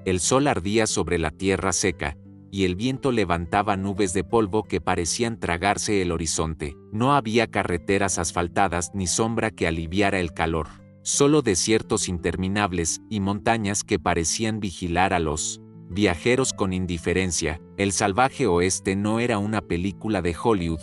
El sol ardía sobre la tierra seca, y el viento levantaba nubes de polvo que parecían tragarse el horizonte. No había carreteras asfaltadas ni sombra que aliviara el calor. Solo desiertos interminables y montañas que parecían vigilar a los viajeros con indiferencia. El salvaje oeste no era una película de Hollywood,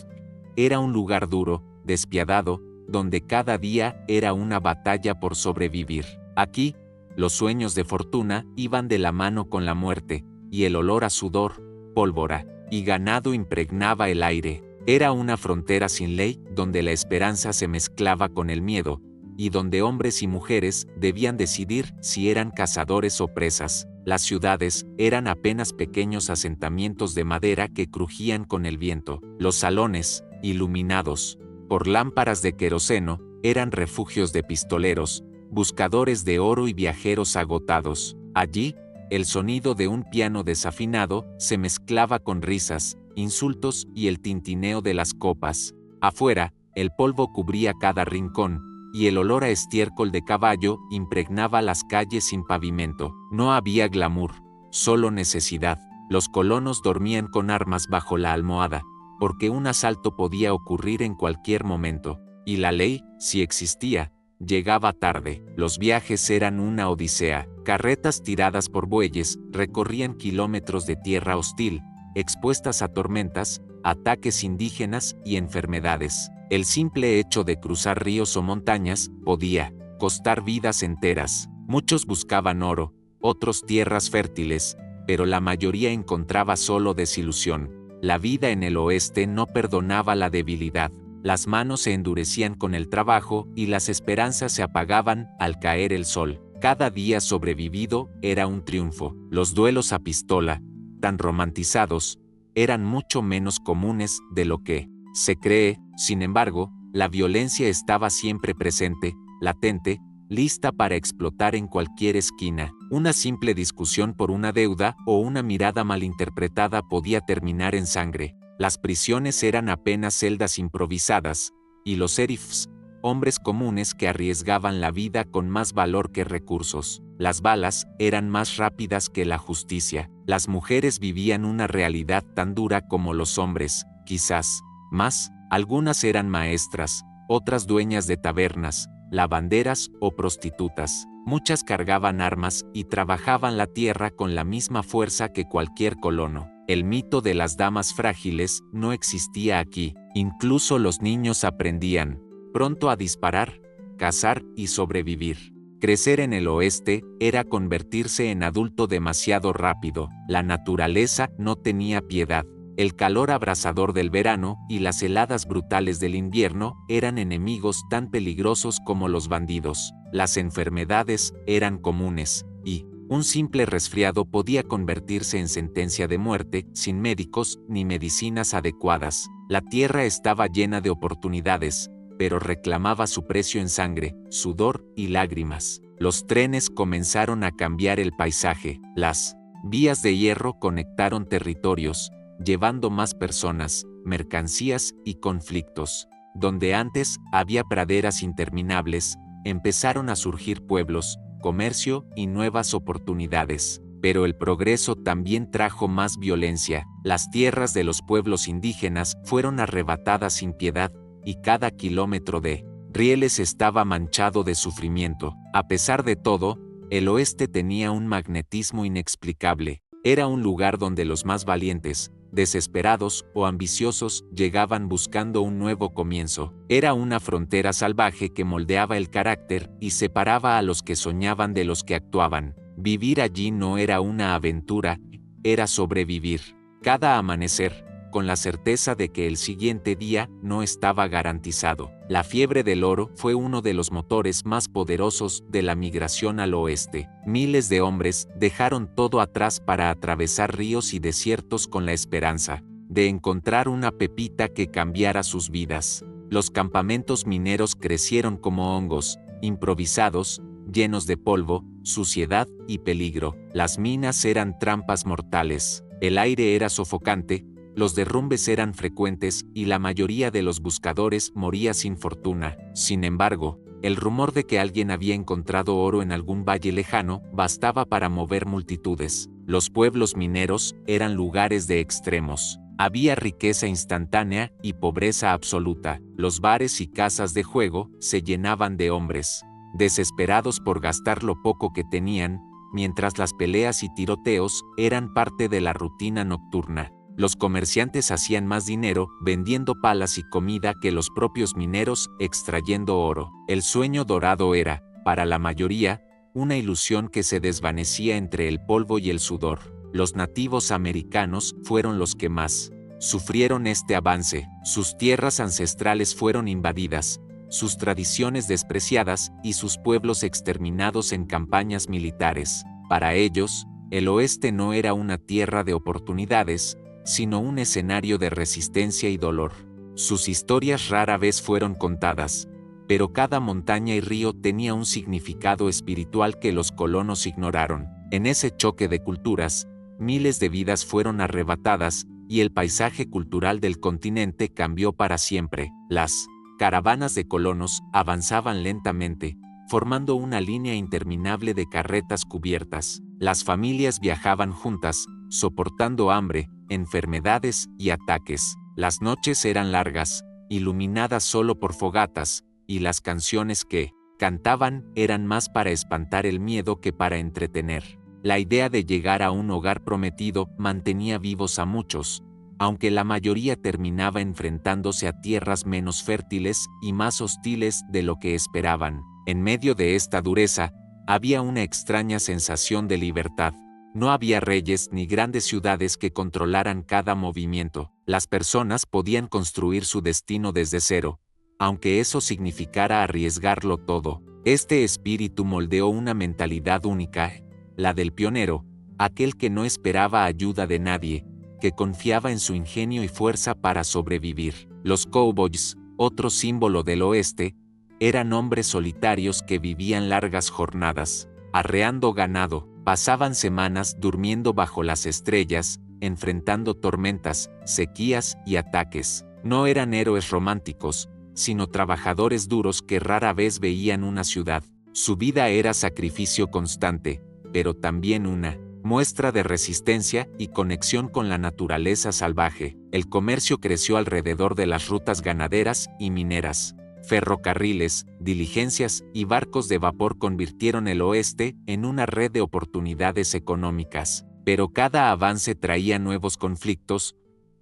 era un lugar duro, despiadado, donde cada día era una batalla por sobrevivir. Aquí, los sueños de fortuna iban de la mano con la muerte, y el olor a sudor, pólvora y ganado impregnaba el aire. Era una frontera sin ley, donde la esperanza se mezclaba con el miedo, y donde hombres y mujeres debían decidir si eran cazadores o presas. Las ciudades eran apenas pequeños asentamientos de madera que crujían con el viento. Los salones, iluminados por lámparas de queroseno, eran refugios de pistoleros, buscadores de oro y viajeros agotados. Allí, el sonido de un piano desafinado se mezclaba con risas, insultos y el tintineo de las copas. Afuera, el polvo cubría cada rincón, y el olor a estiércol de caballo impregnaba las calles sin pavimento. No había glamour, solo necesidad. Los colonos dormían con armas bajo la almohada, porque un asalto podía ocurrir en cualquier momento, y la ley, si existía, llegaba tarde. Los viajes eran una odisea. Carretas tiradas por bueyes recorrían kilómetros de tierra hostil, expuestas a tormentas, ataques indígenas y enfermedades. El simple hecho de cruzar ríos o montañas podía costar vidas enteras. Muchos buscaban oro, otros tierras fértiles, pero la mayoría encontraba solo desilusión. La vida en el oeste no perdonaba la debilidad. Las manos se endurecían con el trabajo y las esperanzas se apagaban al caer el sol. Cada día sobrevivido era un triunfo. Los duelos a pistola, tan romantizados, eran mucho menos comunes de lo que se cree. Sin embargo, la violencia estaba siempre presente, latente, lista para explotar en cualquier esquina. Una simple discusión por una deuda o una mirada malinterpretada podía terminar en sangre. Las prisiones eran apenas celdas improvisadas, y los sheriffs, hombres comunes que arriesgaban la vida con más valor que recursos. Las balas eran más rápidas que la justicia. Las mujeres vivían una realidad tan dura como los hombres, quizás más. Algunas eran maestras, otras dueñas de tabernas, lavanderas o prostitutas. Muchas cargaban armas y trabajaban la tierra con la misma fuerza que cualquier colono. El mito de las damas frágiles no existía aquí. Incluso los niños aprendían pronto a disparar, cazar y sobrevivir. Crecer en el oeste era convertirse en adulto demasiado rápido. La naturaleza no tenía piedad. El calor abrasador del verano y las heladas brutales del invierno eran enemigos tan peligrosos como los bandidos. Las enfermedades eran comunes, y un simple resfriado podía convertirse en sentencia de muerte sin médicos ni medicinas adecuadas. La tierra estaba llena de oportunidades, pero reclamaba su precio en sangre, sudor y lágrimas. Los trenes comenzaron a cambiar el paisaje. Las vías de hierro conectaron territorios, llevando más personas, mercancías y conflictos. Donde antes había praderas interminables, empezaron a surgir pueblos, comercio y nuevas oportunidades. Pero el progreso también trajo más violencia. Las tierras de los pueblos indígenas fueron arrebatadas sin piedad, y cada kilómetro de rieles estaba manchado de sufrimiento. A pesar de todo, el oeste tenía un magnetismo inexplicable. Era un lugar donde los más valientes, desesperados o ambiciosos llegaban buscando un nuevo comienzo. Era una frontera salvaje que moldeaba el carácter y separaba a los que soñaban de los que actuaban. Vivir allí no era una aventura, era sobrevivir. Cada amanecer, con la certeza de que el siguiente día no estaba garantizado. La fiebre del oro fue uno de los motores más poderosos de la migración al oeste. Miles de hombres dejaron todo atrás para atravesar ríos y desiertos con la esperanza de encontrar una pepita que cambiara sus vidas. Los campamentos mineros crecieron como hongos, improvisados, llenos de polvo, suciedad y peligro. Las minas eran trampas mortales. El aire era sofocante, Los derrumbes eran frecuentes y la mayoría de los buscadores moría sin fortuna. Sin embargo, el rumor de que alguien había encontrado oro en algún valle lejano bastaba para mover multitudes. Los pueblos mineros eran lugares de extremos. Había riqueza instantánea y pobreza absoluta. Los bares y casas de juego se llenaban de hombres, desesperados por gastar lo poco que tenían, mientras las peleas y tiroteos eran parte de la rutina nocturna. Los comerciantes hacían más dinero vendiendo palas y comida que los propios mineros extrayendo oro. El sueño dorado era, para la mayoría, una ilusión que se desvanecía entre el polvo y el sudor. Los nativos americanos fueron los que más sufrieron este avance. Sus tierras ancestrales fueron invadidas, sus tradiciones despreciadas y sus pueblos exterminados en campañas militares. Para ellos, el oeste no era una tierra de oportunidades, sino un escenario de resistencia y dolor. Sus historias rara vez fueron contadas, pero cada montaña y río tenía un significado espiritual que los colonos ignoraron. En ese choque de culturas, miles de vidas fueron arrebatadas y el paisaje cultural del continente cambió para siempre. Las caravanas de colonos avanzaban lentamente, formando una línea interminable de carretas cubiertas. Las familias viajaban juntas, soportando hambre, enfermedades y ataques. Las noches eran largas, iluminadas solo por fogatas, y las canciones que cantaban eran más para espantar el miedo que para entretener. La idea de llegar a un hogar prometido mantenía vivos a muchos, aunque la mayoría terminaba enfrentándose a tierras menos fértiles y más hostiles de lo que esperaban. En medio de esta dureza, había una extraña sensación de libertad. No había reyes ni grandes ciudades que controlaran cada movimiento. Las personas podían construir su destino desde cero, aunque eso significara arriesgarlo todo. Este espíritu moldeó una mentalidad única, la del pionero, aquel que no esperaba ayuda de nadie, que confiaba en su ingenio y fuerza para sobrevivir. Los cowboys, otro símbolo del oeste, eran hombres solitarios que vivían largas jornadas, arreando ganado, pasaban semanas durmiendo bajo las estrellas, enfrentando tormentas, sequías y ataques. No eran héroes románticos, sino trabajadores duros que rara vez veían una ciudad. Su vida era sacrificio constante, pero también una muestra de resistencia y conexión con la naturaleza salvaje. El comercio creció alrededor de las rutas ganaderas y mineras. Ferrocarriles, diligencias y barcos de vapor convirtieron el oeste en una red de oportunidades económicas. Pero cada avance traía nuevos conflictos.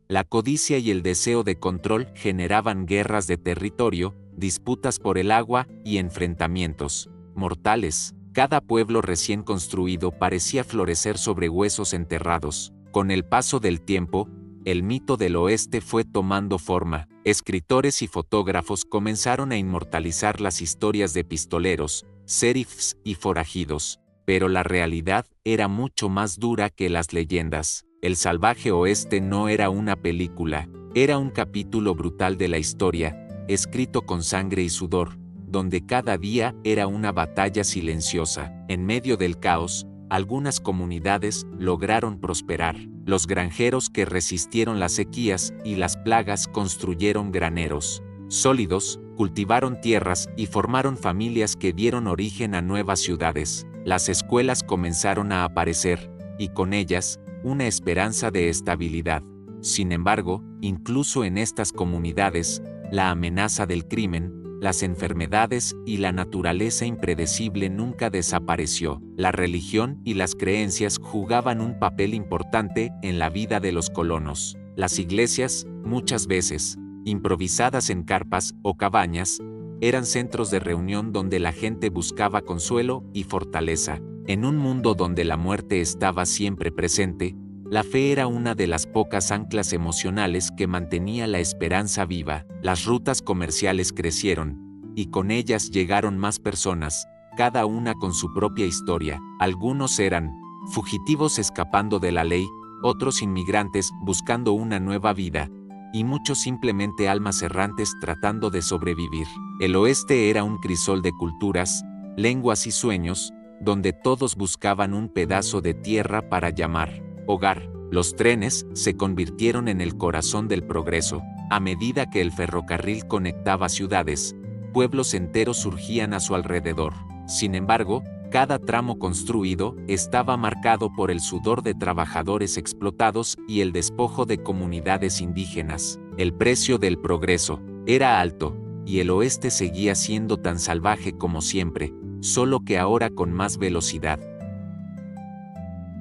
La codicia y el deseo de control generaban guerras de territorio, disputas por el agua y enfrentamientos mortales. Cada pueblo recién construido parecía florecer sobre huesos enterrados. Con el paso del tiempo, el mito del oeste fue tomando forma. Escritores y fotógrafos comenzaron a inmortalizar las historias de pistoleros, sheriffs y forajidos. Pero la realidad era mucho más dura que las leyendas. El salvaje oeste no era una película, era un capítulo brutal de la historia, escrito con sangre y sudor, donde cada día era una batalla silenciosa. En medio del caos, algunas comunidades lograron prosperar. Los granjeros que resistieron las sequías y las plagas construyeron graneros sólidos, cultivaron tierras y formaron familias que dieron origen a nuevas ciudades. Las escuelas comenzaron a aparecer, y con ellas, una esperanza de estabilidad. Sin embargo, incluso en estas comunidades, la amenaza del crimen, las enfermedades y la naturaleza impredecible nunca desapareció. La religión y las creencias jugaban un papel importante en la vida de los colonos. Las iglesias, muchas veces, improvisadas en carpas o cabañas, eran centros de reunión donde la gente buscaba consuelo y fortaleza. En un mundo donde la muerte estaba siempre presente, la fe era una de las pocas anclas emocionales que mantenía la esperanza viva. Las rutas comerciales crecieron, y con ellas llegaron más personas, cada una con su propia historia. Algunos eran fugitivos escapando de la ley, otros inmigrantes buscando una nueva vida, y muchos simplemente almas errantes tratando de sobrevivir. El oeste era un crisol de culturas, lenguas y sueños, donde todos buscaban un pedazo de tierra para llamar hogar. Los trenes se convirtieron en el corazón del progreso. A medida que el ferrocarril conectaba ciudades, pueblos enteros surgían a su alrededor. Sin embargo, cada tramo construido estaba marcado por el sudor de trabajadores explotados y el despojo de comunidades indígenas. El precio del progreso era alto, y el oeste seguía siendo tan salvaje como siempre, solo que ahora con más velocidad.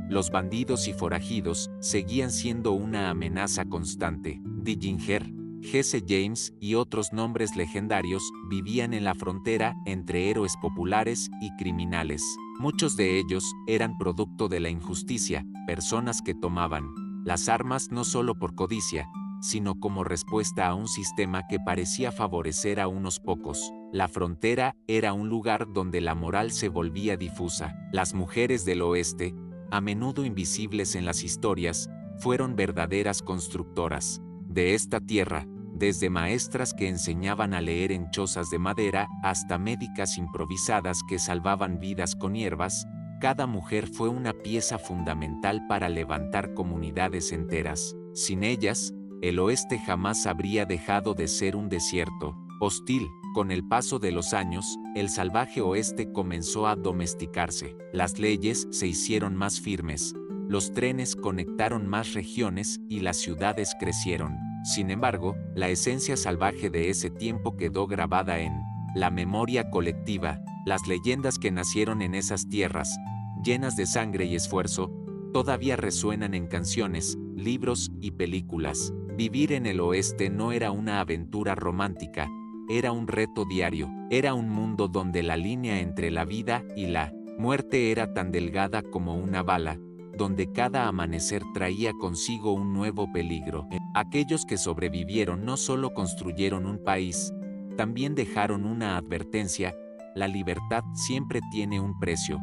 Los bandidos y forajidos seguían siendo una amenaza constante. Dillinger, Jesse James y otros nombres legendarios vivían en la frontera entre héroes populares y criminales. Muchos de ellos eran producto de la injusticia, personas que tomaban las armas no solo por codicia, sino como respuesta a un sistema que parecía favorecer a unos pocos. La frontera era un lugar donde la moral se volvía difusa. Las mujeres del oeste, a menudo invisibles en las historias, fueron verdaderas constructoras de esta tierra, desde maestras que enseñaban a leer en chozas de madera hasta médicas improvisadas que salvaban vidas con hierbas. Cada mujer fue una pieza fundamental para levantar comunidades enteras. Sin ellas, el oeste jamás habría dejado de ser un desierto hostil. Con el paso de los años, el salvaje oeste comenzó a domesticarse. Las leyes se hicieron más firmes, los trenes conectaron más regiones y las ciudades crecieron. Sin embargo, la esencia salvaje de ese tiempo quedó grabada en la memoria colectiva. Las leyendas que nacieron en esas tierras, llenas de sangre y esfuerzo, todavía resuenan en canciones, libros y películas. Vivir en el oeste no era una aventura romántica, era un reto diario. Era un mundo donde la línea entre la vida y la muerte era tan delgada como una bala, donde cada amanecer traía consigo un nuevo peligro. Aquellos que sobrevivieron no solo construyeron un país, también dejaron una advertencia: la libertad siempre tiene un precio.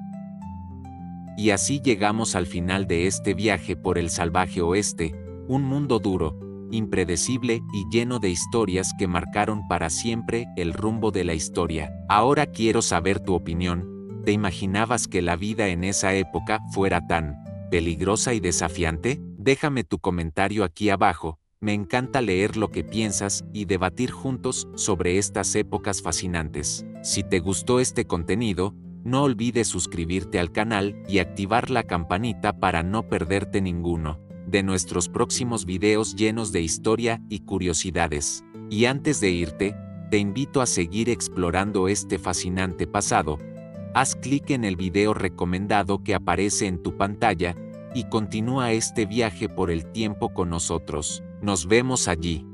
Y así llegamos al final de este viaje por el salvaje oeste, un mundo duro, impredecible y lleno de historias que marcaron para siempre el rumbo de la historia. Ahora quiero saber tu opinión. ¿Te imaginabas que la vida en esa época fuera tan peligrosa y desafiante? Déjame tu comentario aquí abajo. Me encanta leer lo que piensas y debatir juntos sobre estas épocas fascinantes. Si te gustó este contenido, no olvides suscribirte al canal y activar la campanita para no perderte ninguno de nuestros próximos videos llenos de historia y curiosidades. Y antes de irte, te invito a seguir explorando este fascinante pasado. Haz clic en el video recomendado que aparece en tu pantalla y continúa este viaje por el tiempo con nosotros. Nos vemos allí.